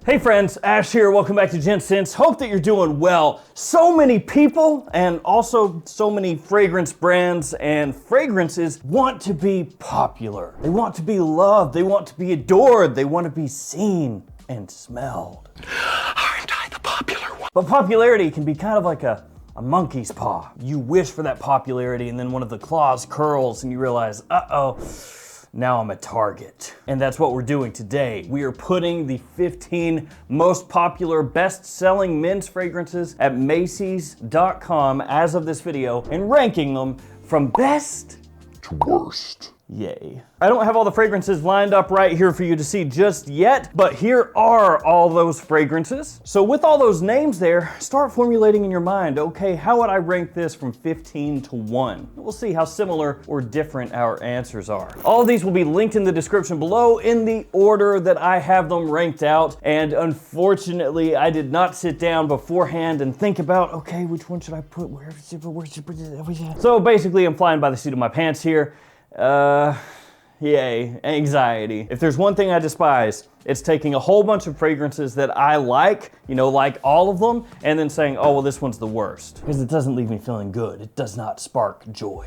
Hey friends, Ash here. Welcome back to Gents. Hope that you're doing well. So many people and also so many fragrance brands and fragrances want to be popular. They want to be loved. They want to be adored. They want to be seen and smelled. Aren't I the popular one? But popularity can be kind of like a monkey's paw. You wish for that popularity and then one of the claws curls and you realize, uh-oh, now I'm a target. And that's what we're doing today. We are putting the 15 most popular best-selling men's fragrances at Macy's.com as of this video and ranking them from best To worst. Yay. I don't have all the fragrances lined up right here for you to see just yet, but here are all those fragrances. So with all those names there, start formulating in your mind, okay, how would I rank this from 15 to 1? We'll see how similar or different our answers are. All of these will be linked in the description below in the order that I have them ranked out. And unfortunately, I did not sit down beforehand and think about, okay, which one should I put? Where should I put it? So basically, I'm flying by the seat of my pants here. Yay, anxiety. If there's one thing I despise, it's taking a whole bunch of fragrances that I like, like all of them, and then saying, oh, well, this one's the worst. Because it doesn't leave me feeling good. It does not spark joy.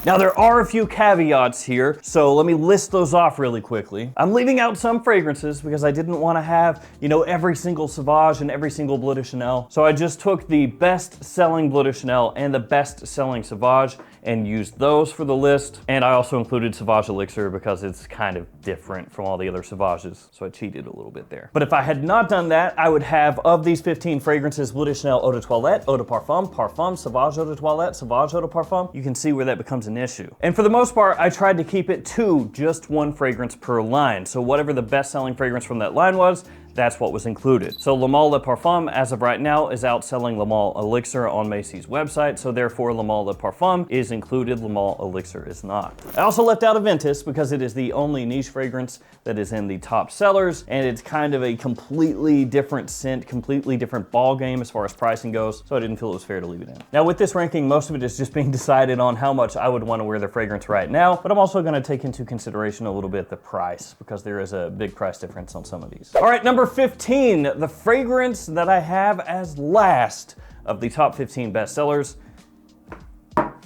Now there are a few caveats here, so let me list those off really quickly. I'm leaving out some fragrances because I didn't want to have, every single Sauvage and every single Bleu de Chanel. So I just took the best-selling Bleu de Chanel and the best-selling Sauvage and used those for the list. And I also included Sauvage Elixir because it's kind of different from all the other Sauvages, so I cheated a little bit there. But if I had not done that, I would have, of these 15 fragrances, Bleu de Chanel Eau de Toilette, Eau de Parfum, Parfum, Sauvage Eau de Toilette, Sauvage Eau de Parfum. You can see where that becomes an issue. And for the most part, I tried to keep it to just one fragrance per line. So whatever the best-selling fragrance from that line was, that's what was included. So Le Male Le Parfum, as of right now, is outselling Le Male Elixir on Macy's website, so therefore Le Male Le Parfum is included, Le Male Elixir is not. I also left out Aventus because it is the only niche fragrance that is in the top sellers, and it's kind of a completely different scent, completely different ball game as far as pricing goes, so I didn't feel it was fair to leave it in. Now with this ranking, most of it is just being decided on how much I would want to wear the fragrance right now, but I'm also gonna take into consideration a little bit the price, because there is a big price difference on some of these. All right, number 15, the fragrance that I have as last of the top 15 bestsellers,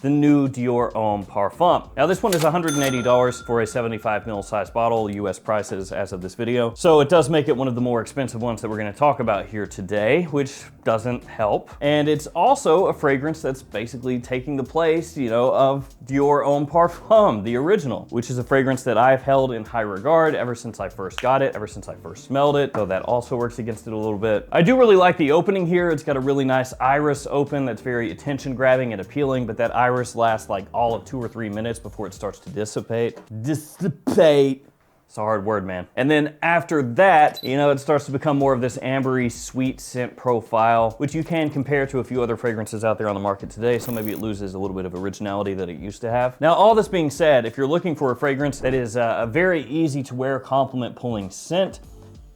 the new Dior Homme Parfum. Now this one is $180 for a 75 ml size bottle, US prices as of this video. So it does make it one of the more expensive ones that we're gonna talk about here today, which doesn't help. And it's also a fragrance that's basically taking the place, of Dior Homme Parfum, the original, which is a fragrance that I've held in high regard ever since I first got it, ever since I first smelled it, so that also works against it a little bit. I do really like the opening here. It's got a really nice iris open that's very attention grabbing and appealing, but that iris lasts like all of 2 or 3 minutes before it starts to dissipate. Dissipate. It's a hard word, man. And then after that, it starts to become more of this ambery, sweet scent profile, which you can compare to a few other fragrances out there on the market today, so maybe it loses a little bit of originality that it used to have. Now, all this being said, if you're looking for a fragrance that is a very easy to wear, compliment pulling scent,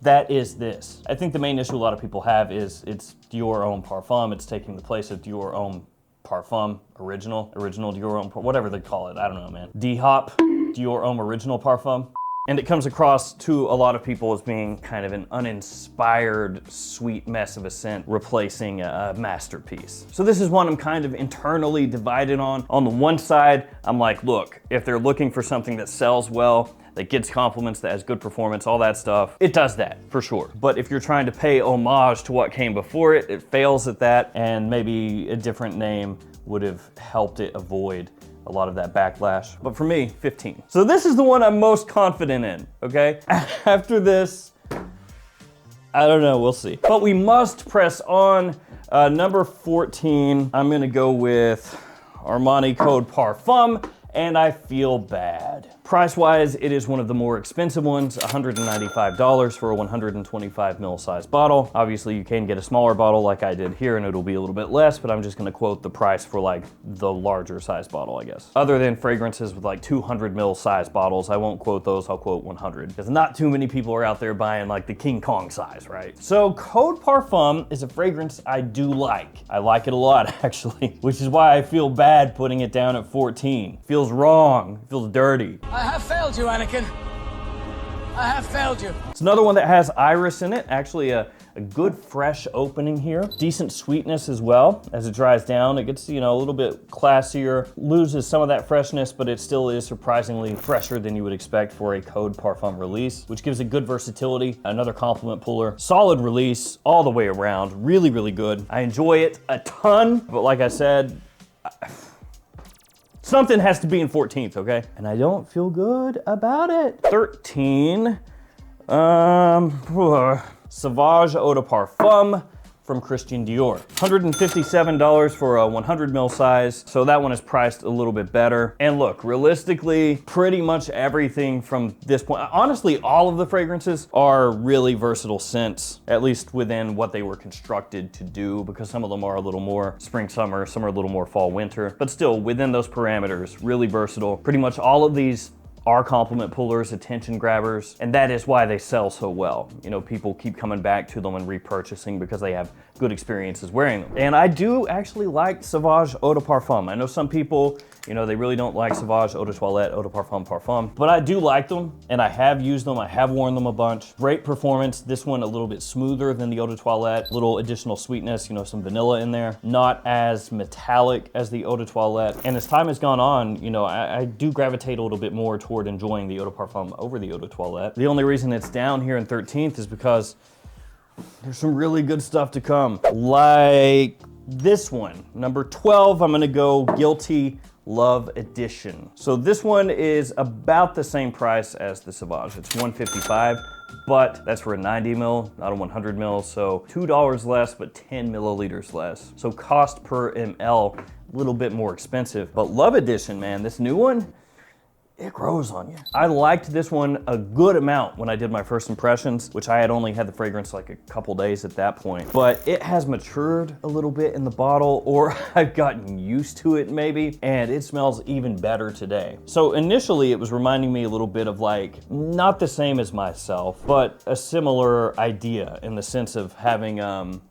that is this. I think the main issue a lot of people have is it's Dior Homme Parfum. It's taking the place of Dior Homme Parfum original Dior Homme, whatever they call it. I don't know, man. D-Hop, Dior Homme Original Parfum. And it comes across to a lot of people as being kind of an uninspired, sweet mess of a scent replacing a masterpiece. So this is one I'm kind of internally divided on. On the one side, I'm like, look, if they're looking for something that sells well, that gets compliments, that has good performance, all that stuff, it does that, for sure. But if you're trying to pay homage to what came before it, it fails at that, and maybe a different name would have helped it avoid a lot of that backlash. But for me, 15. So this is the one I'm most confident in, okay? After this, I don't know, we'll see. But we must press on. Number 14, I'm gonna go with Armani Code Parfum, and I feel bad. Price-wise, it is one of the more expensive ones, $195 for a 125 ml size bottle. Obviously, you can get a smaller bottle like I did here, and it'll be a little bit less, but I'm just gonna quote the price for like the larger size bottle, I guess. Other than fragrances with like 200 ml size bottles, I won't quote those, I'll quote 100, because not too many people are out there buying like the King Kong size, right? So Code Parfum is a fragrance I do like. I like it a lot, actually, which is why I feel bad putting it down at 14. Feels feels wrong. It feels dirty. I have failed you, Anakin. I have failed you. It's another one that has iris in it. Actually, a good fresh opening here. Decent sweetness as well. As it dries down, it gets, you know, a little bit classier, loses some of that freshness, but it still is surprisingly fresher than you would expect for a Code Parfum release, which gives it good versatility. Another compliment puller. Solid release all the way around. Really, really good. I enjoy it a ton, but like I said, something has to be in 14th, okay? And I don't feel good about it. 13, Sauvage Eau de Parfum from Christian Dior. $157 for a 100 ml size, so that one is priced a little bit better. And look, realistically, pretty much everything from this point, honestly, all of the fragrances are really versatile scents, at least within what they were constructed to do, because some of them are a little more spring, summer, some are a little more fall, winter, but still within those parameters, really versatile. Pretty much all of these are compliment pullers, attention grabbers, and that is why they sell so well. You know, people keep coming back to them and repurchasing because they have good experiences wearing them. And I do actually like Sauvage Eau de Parfum. I know some people, you know, they really don't like Sauvage Eau de Toilette, Eau de Parfum, but I do like them, and I have used them, I have worn them a bunch. Great performance. This one a little bit smoother than the Eau de Toilette, little additional sweetness, you know, some vanilla in there. Not as metallic as the Eau de Toilette. And as time has gone on, you know, I do gravitate a little bit more toward enjoying the Eau de Parfum over the Eau de Toilette. The only reason it's down here in 13th is because there's some really good stuff to come. Like this one, number 12, I'm gonna go Guilty Love Edition. So this one is about the same price as the Sauvage. It's $155, but that's for a 90 mil, not a 100 mil. So $2 less, but 10 milliliters less. So cost per ml, a little bit more expensive. But Love Edition, man, this new one, it grows on you. I liked this one a good amount when I did my first impressions, which I had only had the fragrance like a couple days at that point. But it has matured a little bit in the bottle, or I've gotten used to it maybe, and it smells even better today. So initially it was reminding me a little bit of like, not the same as Myself, but a similar idea in the sense of having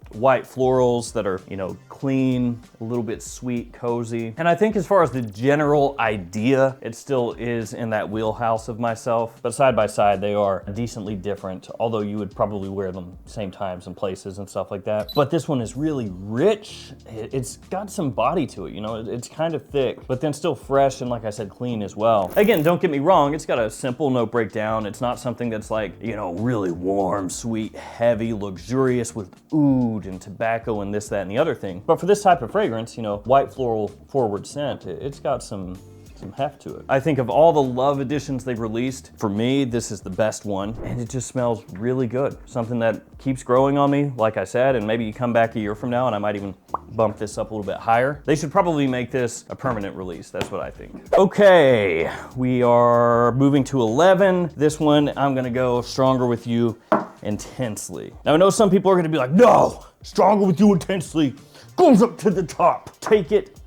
white florals that are, you know, clean, a little bit sweet, cozy. And I think as far as the general idea, it still is in that wheelhouse of Myself, but side by side, they are decently different, although you would probably wear them same times and places and stuff like that. But this one is really rich. It's got some body to it, you know, it's kind of thick, but then still fresh and, like I said, clean as well. Again, don't get me wrong, it's got a simple note breakdown. It's not something that's like, you know, really warm, sweet, heavy, luxurious with oud and tobacco and this, that, and the other thing. But for this type of fragrance, you know, white floral forward scent, it's got some heft to it. I think of all the Love Editions they've released, for me, this is the best one, and it just smells really good. Something that keeps growing on me, like I said, and maybe you come back a year from now and I might even bump this up a little bit higher. They should probably make this a permanent release. That's what I think. Okay, we are moving to 11. This one, I'm gonna go Stronger With You Intensely. Now I know some people are gonna be like, no, Stronger With You Intensely goes up to the top. Take it,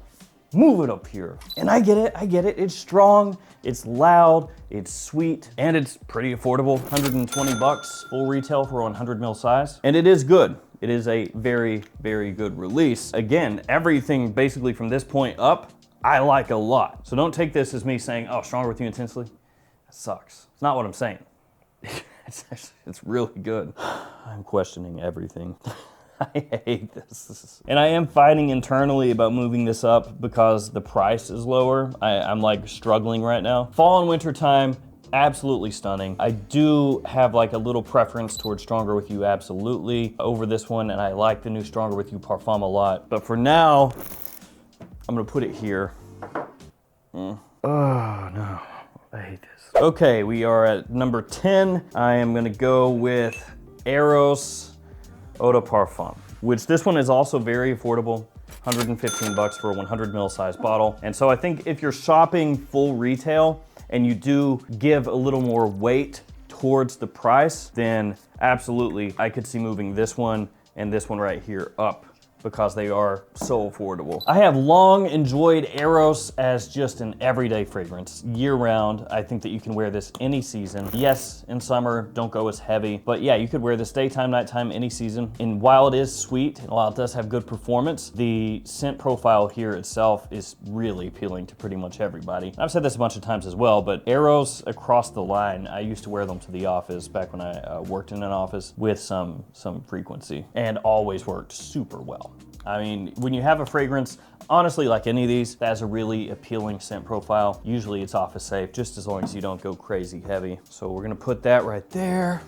move it up here. And I get it, it's strong, it's loud, it's sweet, and it's pretty affordable. 120 bucks full retail for a 100 ml size. And it is good. It is a very, very good release. Again, everything basically from this point up, I like a lot. So don't take this as me saying, oh, Stronger With You Intensely, that sucks. It's not what I'm saying. It's really good. I'm questioning everything. I hate this. And I am fighting internally about moving this up because the price is lower. I'm like struggling right now. Fall and winter time, absolutely stunning. I do have like a little preference towards Stronger With You, absolutely, over this one, and I like the new Stronger With You Parfum a lot. But for now, I'm gonna put it here. Oh no, I hate this. Okay, we are at number 10. I am gonna go with Eros Eau de Parfum, which this one is also very affordable. 115 bucks for a 100 ml size bottle. And so I think if you're shopping full retail and you do give a little more weight towards the price, then absolutely I could see moving this one and this one right here up because they are so affordable. I have long enjoyed Eros as just an everyday fragrance, year round. I think that you can wear this any season. Yes, in summer, don't go as heavy, but yeah, you could wear this daytime, nighttime, any season. And while it is sweet, and while it does have good performance, the scent profile here itself is really appealing to pretty much everybody. I've said this a bunch of times as well, but Eros across the line, I used to wear them to the office back when I worked in an office with some frequency, and always worked super well. I mean, when you have a fragrance, honestly, like any of these, that has a really appealing scent profile, usually it's office safe, just as long as you don't go crazy heavy. So we're gonna put that right there.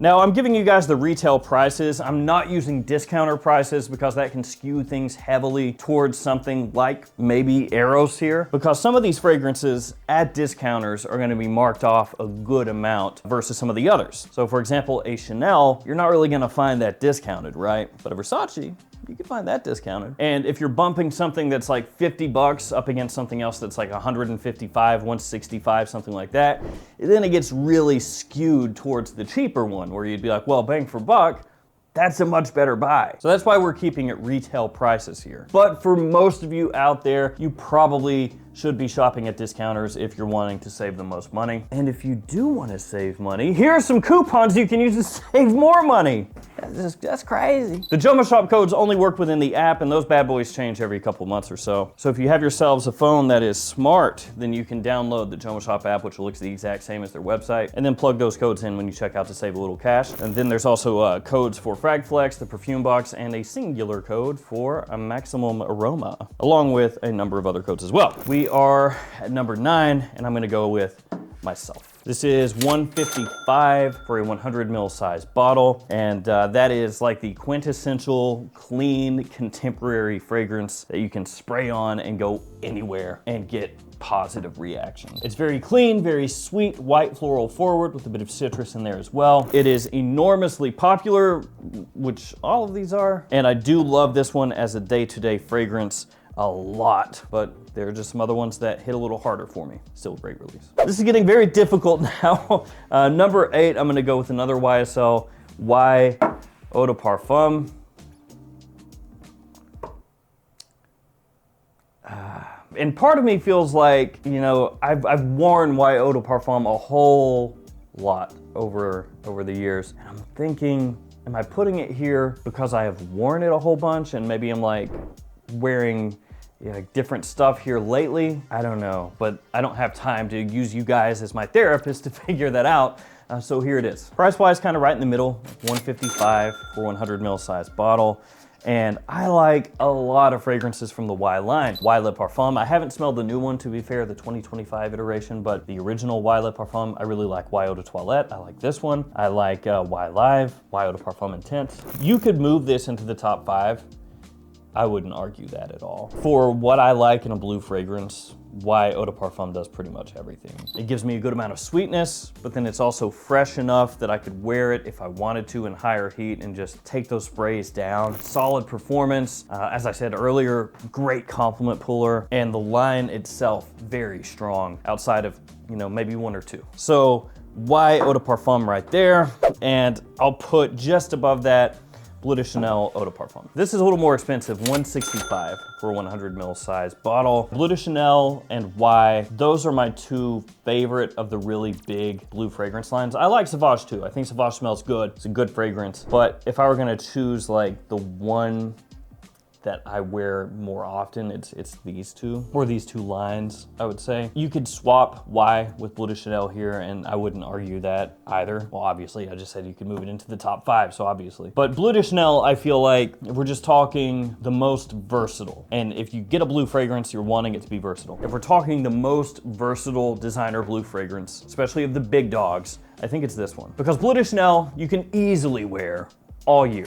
Now, I'm giving you guys the retail prices. I'm not using discounter prices because that can skew things heavily towards something like maybe Eros here, because some of these fragrances at discounters are gonna be marked off a good amount versus some of the others. So for example, a Chanel, you're not really gonna find that discounted, right? But a Versace, you can find that discounted. And if you're bumping something that's like 50 bucks up against something else that's like 155, 165, something like that, then it gets really skewed towards the cheaper one where you'd be like, well, bang for buck, that's a much better buy. So that's why we're keeping it retail prices here. But for most of you out there, you probably should be shopping at discounters if you're wanting to save the most money. And if you do want to save money, here are some coupons you can use to save more money. That's crazy. The JOMASHOP codes only work within the app, and those bad boys change every couple months or so. So if you have yourselves a phone that is smart, then you can download the JOMASHOP app, which looks the exact same as their website, and then plug those codes in when you check out to save a little cash. And then there's also codes for FragFlex, the perfume box, and a singular code for a maximum aroma, along with a number of other codes as well. We are at number 9, and I'm gonna go with myself. This is $155 for a 100 ml size bottle, and that is like the quintessential clean contemporary fragrance that you can spray on and go anywhere and get positive reaction. It's very clean, very sweet, white floral forward with a bit of citrus in there as well. It is enormously popular, which all of these are, and I do love this one as a day-to-day fragrance a lot, but there are just some other ones that hit a little harder for me. Still a great release. This is getting very difficult now. Number 8, I'm gonna go with another YSL Y Eau de Parfum. And part of me feels like, you know, I've worn Y Eau de Parfum a whole lot over the years. And I'm thinking, am I putting it here because I have worn it a whole bunch and maybe I'm like wearing like different stuff here lately? I don't know, but I don't have time to use you guys as my therapist to figure that out. So here it is. Price-wise, kind of right in the middle, $155 for 100 ml size bottle. And I like a lot of fragrances from the Y line. Y Le Parfum, I haven't smelled the new one, to be fair, the 2025 iteration, but the original Y Le Parfum, I really like Y Eau de Toilette. I like this one. I like Y Live, Y Eau de Parfum Intense. You could move this into the top 5. I wouldn't argue that at all. For what I like in a blue fragrance, Y Eau de Parfum does pretty much everything. It gives me a good amount of sweetness, but then it's also fresh enough that I could wear it if I wanted to in higher heat and just take those sprays down. Solid performance. As I said earlier, great compliment puller, and the line itself, very strong outside of, you know, maybe 1 or 2. So Y Eau de Parfum right there, and I'll put just above that Bleu de Chanel Eau de Parfum. This is a little more expensive, $165 for a 100 ml size bottle. Bleu de Chanel and Y, those are my 2 favorite of the really big blue fragrance lines. I like Sauvage too. I think Sauvage smells good. It's a good fragrance. But if I were gonna choose like the one that I wear more often, it's these 2, or these 2 lines, I would say. You could swap Y with Bleu de Chanel here, and I wouldn't argue that either. Well, obviously, I just said you could move it into the top 5, so obviously. But Bleu de Chanel, I feel like, if we're just talking the most versatile, and if you get a blue fragrance, you're wanting it to be versatile. If we're talking the most versatile designer blue fragrance, especially of the big dogs, I think it's this one. Because Bleu de Chanel, you can easily wear all year,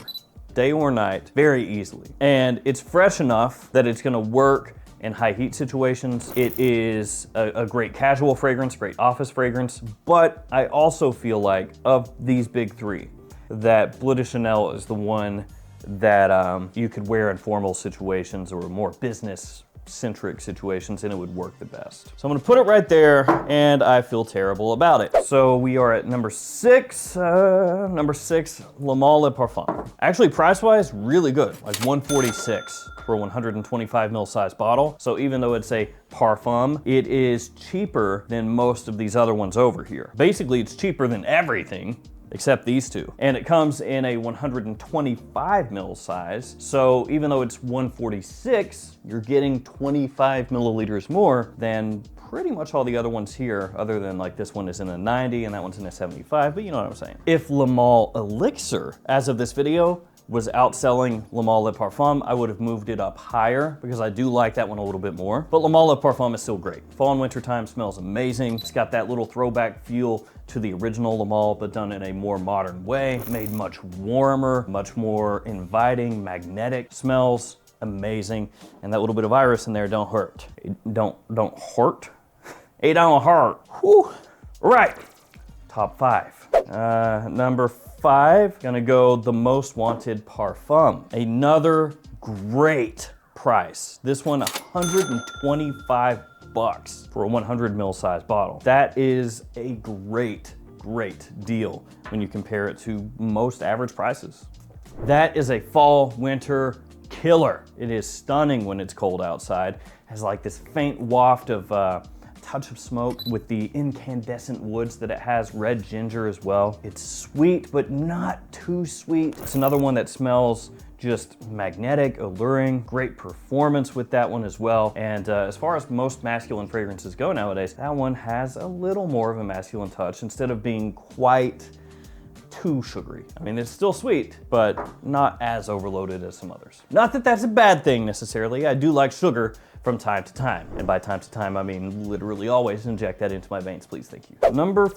day or night, very easily. And it's fresh enough that it's gonna work in high heat situations. It is a great casual fragrance, great office fragrance, but I also feel like of these big 3, that Bleu de Chanel is the one that you could wear in formal situations or more business centric situations and it would work the best. So I'm gonna put it right there and I feel terrible about it. So we are at number six, Le Male Le Parfum. Actually price-wise, really good, like $146 for a 125 ml size bottle. So even though it's a Parfum, it is cheaper than most of these other ones over here. Basically, it's cheaper than everything except these two. And it comes in a 125 ml size. So even though it's 146, you're getting 25 milliliters more than pretty much all the other ones here, other than like this one is in a 90 and that one's in a 75, but you know what I'm saying. If Le Male Elixir, as of this video, was outselling Le Male Le Parfum, I would have moved it up higher because I do like that one a little bit more. But Le Male Le Parfum is still great. Fall and winter time smells amazing. It's got that little throwback feel to the original Le Male, but done in a more modern way, made much warmer, much more inviting, magnetic. Smells amazing. And that little bit of iris in there don't hurt. Don't hurt? It don't hurt. Whew. Right, top five. Number five, gonna go the Most Wanted Parfum. Another great price. This one, 125 bucks for a 100 ml size bottle. That is a great deal when you compare it to most average prices. That is a fall, winter killer. It is stunning when it's cold outside. It has like this faint waft of touch of smoke with the incandescent woods that it has, red ginger as well. It's sweet, but not too sweet. It's another one that smells just magnetic, alluring, great performance with that one as well. And as far as most masculine fragrances go nowadays, that one has a little more of a masculine touch instead of being quite too sugary. I mean, it's still sweet, but not as overloaded as some others. Not that that's a bad thing necessarily. I do like sugar from time to time. And by time to time, I mean literally always inject that into my veins, please, thank you. Number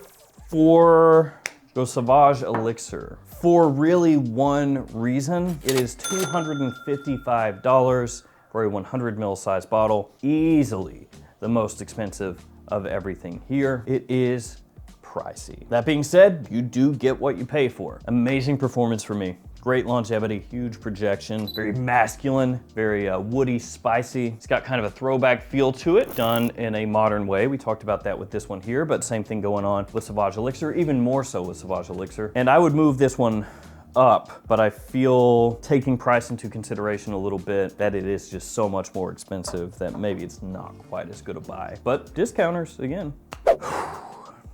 four, go Sauvage Elixir. For really one reason, it is $255 for a 100 ml size bottle. Easily the most expensive of everything here. It is pricey. That being said, you do get what you pay for. Amazing performance for me. Great longevity, huge projection, very masculine, very woody, spicy. It's got kind of a throwback feel to it, done in a modern way. We talked about that with this one here, but same thing going on with Sauvage Elixir, even more so with Sauvage Elixir. And I would move this one up, but I feel, taking price into consideration a little bit, that it is just so much more expensive that maybe it's not quite as good a buy. But discounters, again.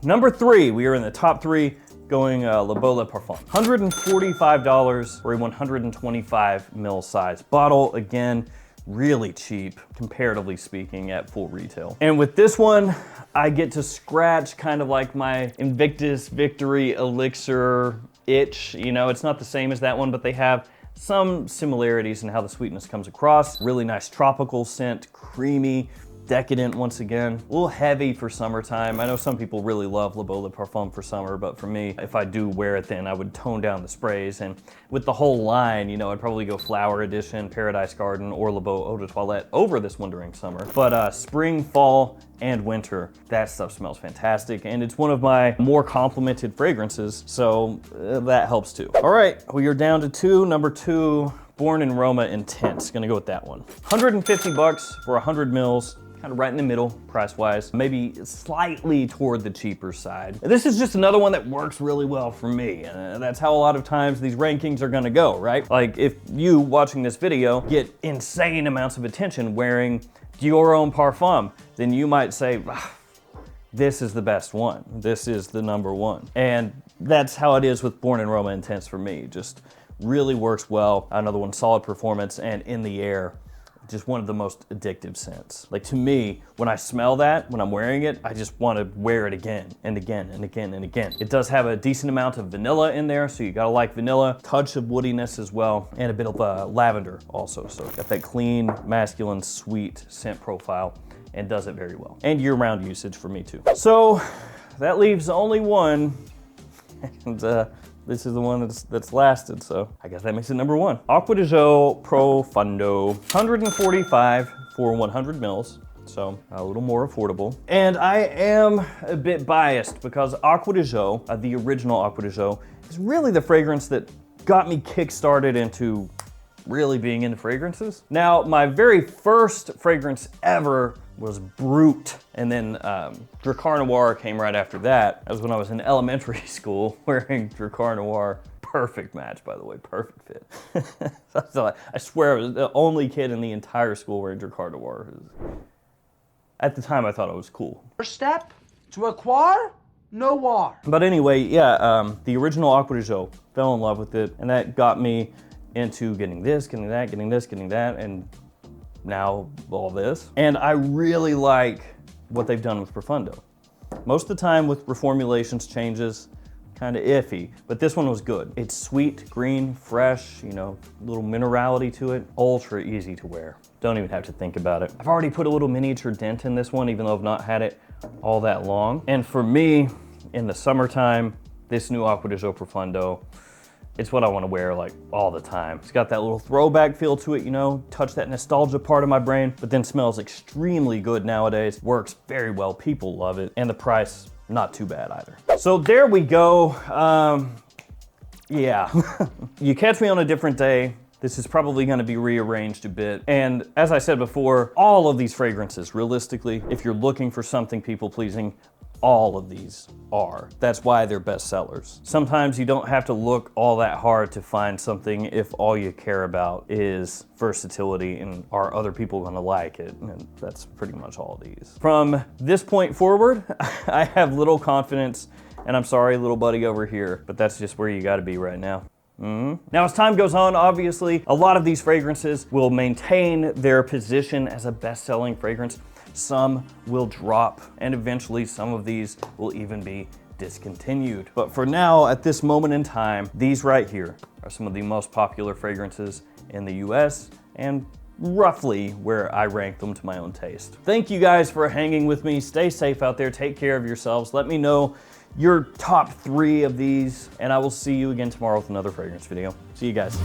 Number three, we are in the top three, going Le Beau Le Parfum. $145 for a 125 ml size bottle. Again, really cheap, comparatively speaking, at full retail. And with this one, I get to scratch kind of like my Invictus Victory Elixir itch. You know, it's not the same as that one, but they have some similarities in how the sweetness comes across. Really nice tropical scent, creamy, decadent once again, a little heavy for summertime. I know some people really love Le Beau Le Parfum for summer, but for me, if I do wear it then, I would tone down the sprays. And with the whole line, you know, I'd probably go Flower Edition, Paradise Garden, or Le Beau Eau de Toilette over this one during summer. But spring, fall, and winter, that stuff smells fantastic. And it's one of my more complimented fragrances, so that helps too. All right, we are down to two. Number two, Born in Roma Intense. Gonna go with that one. 150 bucks for 100 mils. Kind of right in the middle, price-wise, maybe slightly toward the cheaper side. This is just another one that works really well for me. That's how a lot of times these rankings are gonna go, right? Like if you watching this video get insane amounts of attention wearing Dior Homme Parfum, then you might say, this is the best one. This is the number one. And that's how it is with Born in Roma Intense for me. Just really works well. Another one, solid performance and in the air. Just one of the most addictive scents. Like to me, when I smell that, when I'm wearing it, I just want to wear it again and again and again and again. It does have a decent amount of vanilla in there, so you gotta like vanilla, touch of woodiness as well, and a bit of lavender also. So got that clean, masculine, sweet scent profile and does it very well. And year-round usage for me too. So that leaves only one, and this is the one that's lasted, so I guess that makes it number one. ADG Profondo, 145 for 100 mils, so a little more affordable. And I am a bit biased because ADG, the original ADG, is really the fragrance that got me kick-started into really being into fragrances. Now, my very first fragrance ever was Brut, and then Dracar Noir came right after that. That was when I was in elementary school wearing Dracar Noir. Perfect match, by the way, perfect fit. So I swear I was the only kid in the entire school wearing Dracar Noir. At the time, I thought it was cool. First step to acquire noir. But anyway, yeah, the original Acqua di Gio, fell in love with it, and that got me into getting this, getting that, getting this, getting that, and now all this. And I really like what they've done with Profondo. Most of the time with reformulations, changes, kind of iffy, but this one was good. It's sweet, green, fresh, you know, little minerality to it, ultra easy to wear. Don't even have to think about it. I've already put a little miniature dent in this one, even though I've not had it all that long. And for me, in the summertime, this new Acqua di Gio Profondo, it's what I want to wear like all the time. It's got that little throwback feel to it, you know, touch that nostalgia part of my brain, but then smells extremely good nowadays. Works very well, people love it, and the price, not too bad either. So there we go. Yeah, you catch me on a different day. This is probably gonna be rearranged a bit. And as I said before, all of these fragrances, realistically, if you're looking for something people-pleasing, all of these are. That's why they're best sellers. Sometimes you don't have to look all that hard to find something if all you care about is versatility and are other people gonna like it, and that's pretty much all these. From this point forward, I have little confidence, and I'm sorry, little buddy over here, but that's just where you gotta be right now. Now, as time goes on, obviously, a lot of these fragrances will maintain their position as a best-selling fragrance. Some will drop, and eventually some of these will even be discontinued. But for now, at this moment in time, these right here are some of the most popular fragrances in the US and roughly where I rank them to my own taste. Thank you guys for hanging with me. Stay safe out there. Take care of yourselves. Let me know your top 3 of these, and I will see you again tomorrow with another fragrance video. See you guys.